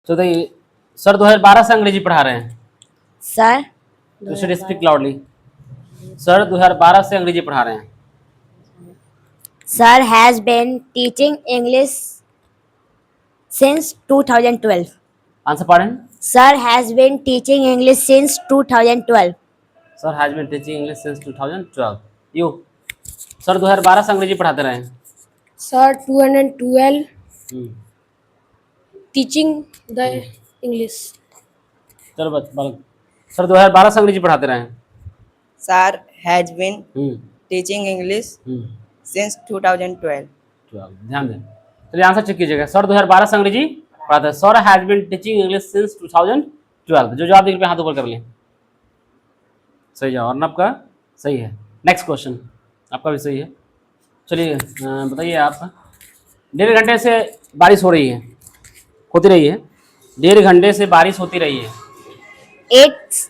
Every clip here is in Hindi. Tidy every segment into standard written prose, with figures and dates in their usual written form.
तो सर 2012 से अंग्रेजी पढ़ा रहे हैं। Sir you should speak loudly. Sir 2012 से अंग्रेजी पढ़ा रहे हैं। Sir has been teaching English since 2012. Answer pardon. Sir has been teaching English since 2012. Sir has been teaching English since 2012। You sir 2012 से अंग्रेजी पढ़ाते रहे हैं। Sir 212 hmm, teaching the English. चलो बालक सर 2012 से अंग्रेजी पढ़ाते रहे हैं। Sir has been hmm, teaching English hmm, since 2012. 12 ध्यान दें। चलिए आंसर चेक कीजिएगा। सर 2012 से अंग्रेजी पढ़ाते हैं। Sir has been teaching English since 2012। जो जवाब देख पे हाथ ऊपर कर लें। सही जवाब। और आपका सही है। नेक्स्ट क्वेश्चन आपका भी सही है। चलिए बताइए आप। 1.5 घंटे से बारिश हो रही है, होती रही है। 1.5 घंटे से बारिश होती रही है। It's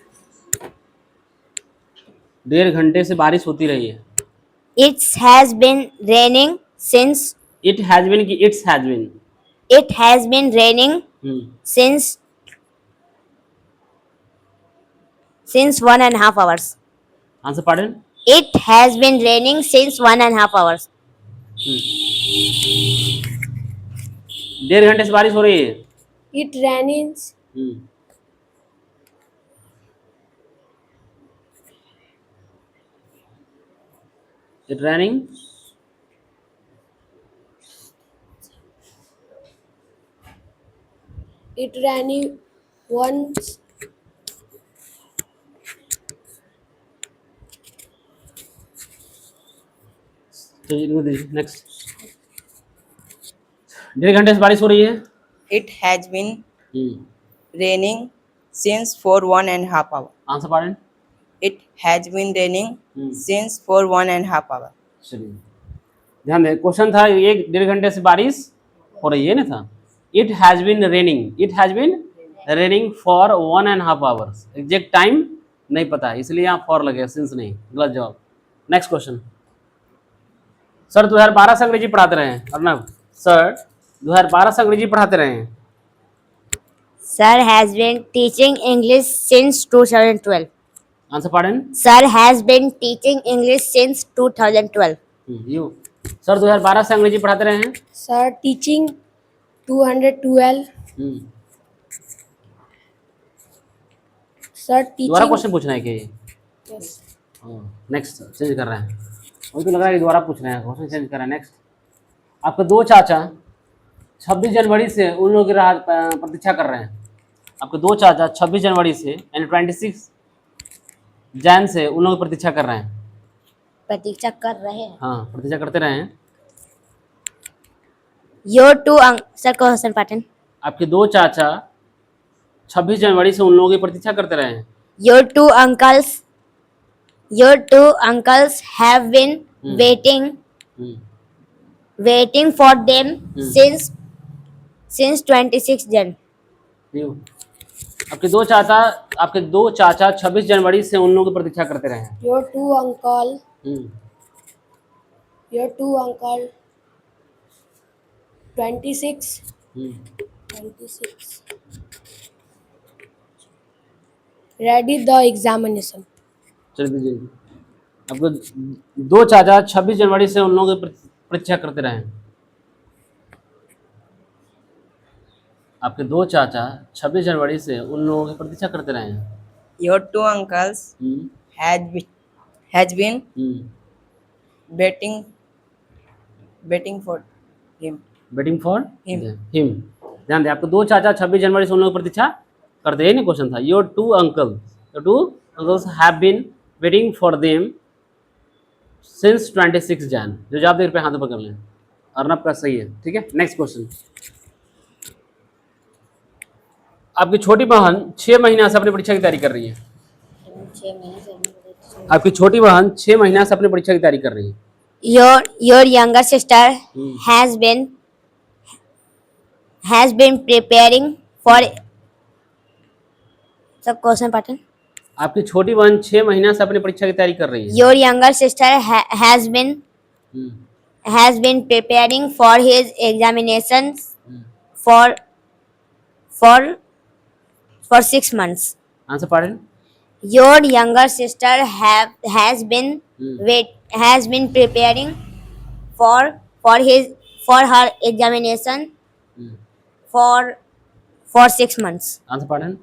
1.5 घंटे से बारिश होती रही है। it has been raining since it has been कि it's has been. it has been raining since 1.5 hours. Answer pardon. It has been raining since 1.5 hours. 1.5 घंटे से बारिश हो रही है। It rains. It raining It raining once. Next. 1.5 घंटे से बारिश हो रही है। It has been raining since for 1.5 hours. Answer pardon. It has been raining since for 1.5 hours. चलिए ध्यान दें। क्वेश्चन था ये 1.5 घंटे से बारिश हो रही है ना था। It has been raining. It has been raining for 1.5 hours. Exact time नहीं पता है, इसलिए यहाँ फॉर लगे, सिंस नहीं। गलत जवाब। Next question. सर 2012 से अंग्रेजी पढ़ाते रहे हैं। अर्नब सर 2012 से अंग्रेजी पढ़ाते रहे हैं। Sir has been teaching English since 2012. Answer pardon. Sir has been teaching English since 2012. You sir 2012 से अंग्रेजी पढ़ाते रहे हैं। Sir teaching 212. Sir दोबारा teaching. क्वेश्चन पूछना है कि Yes. नेक्स्ट चेंज कर रहे हैं। मुझे तो लग रहा है कि दोबारा पूछ रहे हैं, क्वेश्चन चेंज कर रहे हैं। नेक्स्ट। आपके 2 चाचा 26 जनवरी से उन लोगों की राह प्रतीक्षा कर रहे हैं। आपके 2 चाचा 26 जनवरी से यानी 26 जैन से उन लोगों की प्रतीक्षा कर रहे हैं। प्रतीक्षा कर रहे हैं। हाँ, प्रतीक्षा करते रहे हैं। Your two sir question pattern. आपके 2 चाचा 26 जनवरी से उन लोगों की प्रतीक्षा करते रहे हैं। Your two uncles have been waiting for them since 26 Jan. आपके 2 चाचा 26 जनवरी से उन लोगों की प्रतीक्षा करते रहे हैं। Your two uncle 26 ready the examination. चलिए दीजिए। आपको 2 चाचा 26 जनवरी से उन लोगों की प्रतीक्षा करते रहे हैं। आपके 2 चाचा 26 जनवरी से उन लोगों की प्रतीक्षा करते रहे हैं। Your two uncles has been waiting for him. Waiting for Him. Him. ध्यान दें। आपके 2 चाचा 26 जनवरी से उन लोगों की प्रतीक्षा करते हैं। क्वेश्चन था your two uncles have been waiting for them since 26 Jan. जो जवाब देर पे हाथ ऊपर कर लें। अर्नब का सही है। ठीक है। Next question. आपकी छोटी बहन 6 महीना से अपनी परीक्षा की तैयारी कर रही है। आपकी छोटी बहन 6 महीना से अपनी परीक्षा की तैयारी कर रही है। Your younger sister has been preparing for sir question pattern. आपकी छोटी बहन 6 महीना से अपनी परीक्षा की तैयारी कर रही है। Your younger sister has been preparing for his examinations for 6 months. Answer पढ़ें। Your younger sister has been preparing for her examination for 6 months. Answer पढ़ें।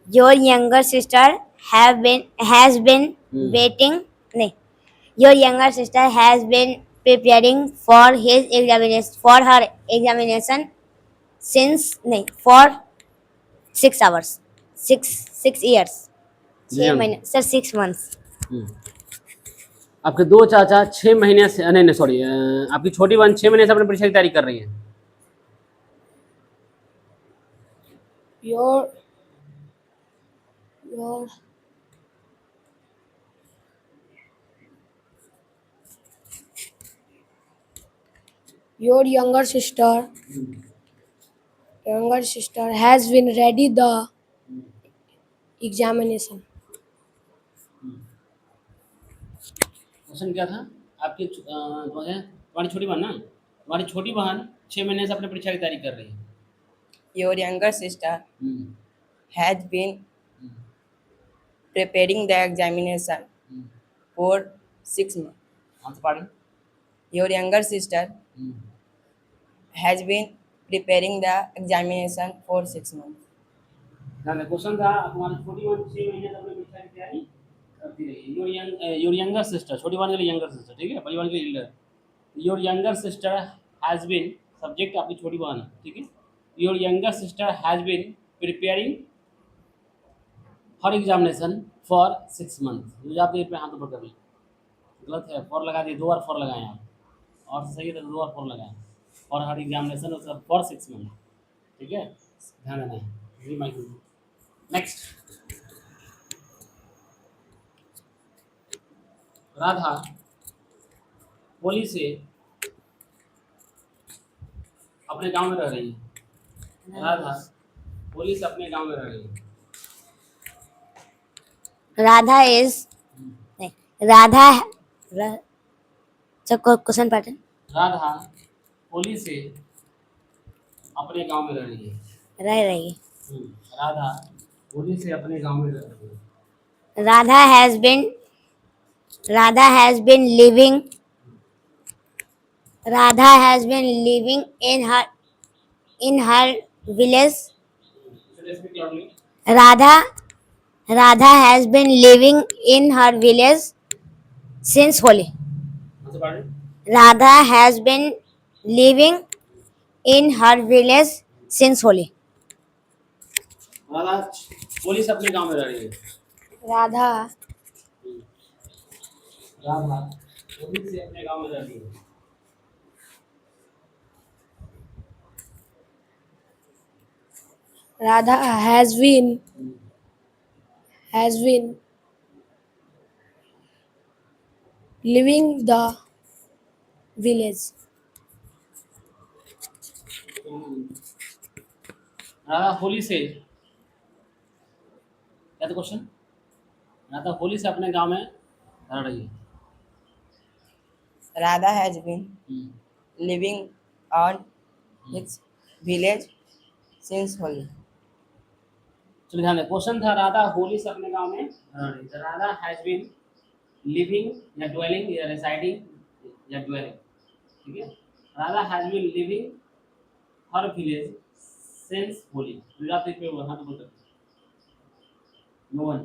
Your younger sister has been waiting. No. Your younger sister has been preparing for her examination since for 6 hours. 6 years. जी हाँ। 6 महीने सर 6 months. आपके दो चाचा 6 महीने से नहीं सॉरी आपकी छोटी बहन 6 महीने से अपनी परीक्षा की तैयारी कर रही है। Your younger sister has been ready the examination. Question क्या था आपकी तुम्हारी छोटी बहन ना, तुम्हारी छोटी बहन 6 महीने से अपनी परीक्षा की तैयारी कर रही है। Your younger sister hmm, has been preparing the examination for 6 months. Answer पढ़ें। Your younger sister has been preparing the examination for 6 months. Question था तुम्हारी छोटी बहन 6 महीने से अपनी परीक्षा की तैयारी करती रही है। योर यंगर सिस्टर, छोटी बहन के लिए यंगर सिस्टर, ठीक है, बड़ी बहन के लिए elder. Your younger sister has been, subject आपकी छोटी बहन है, ठीक है। Your younger sister has been preparing her examination for 6 month. जो आप पे हाथ ऊपर कर लें, गलत है, फॉर लगा दिए, 2 बार फॉर लगाए आप, और सही है तो 2 बार फॉर लगाए, और हर एग्जामिनेशन फॉर 6 मंथ, ठीक है, ध्यान देना है। नेक्स्ट, राधा होली से अपने गांव में रह रही है। राधा होली से अपने गांव में रह रही है। Question pattern. राधा होली से अपने गांव में रह रही है। रह रही है। राधा होली से अपने गांव में रह रही है। Radha has been living in her village. Speak loudly. Radha has been living in her village since Holi. Answer पढ़ें। Radha has been living in her village since Holi. Radha Holi से अपने गांव में रह रही है। Radha राधा होली से अपने गांव में रह रही है। Radha has been leaving the village. Radha Holi से, क्या था क्वेश्चन? राधा होली से अपने गांव में रह रही है। Radha has been living on its village since Holi. चलिए ध्यान दें, क्वेश्चन था राधा होली से अपने गांव में रह रही है। राधा हैज बीन लिविंग या ड्वेलिंग या रेसाइडिंग या ड्वेलिंग, ठीक है। Radha has been living her village since Holi. Gujarati पे हाथ बोल सकते, नो वन।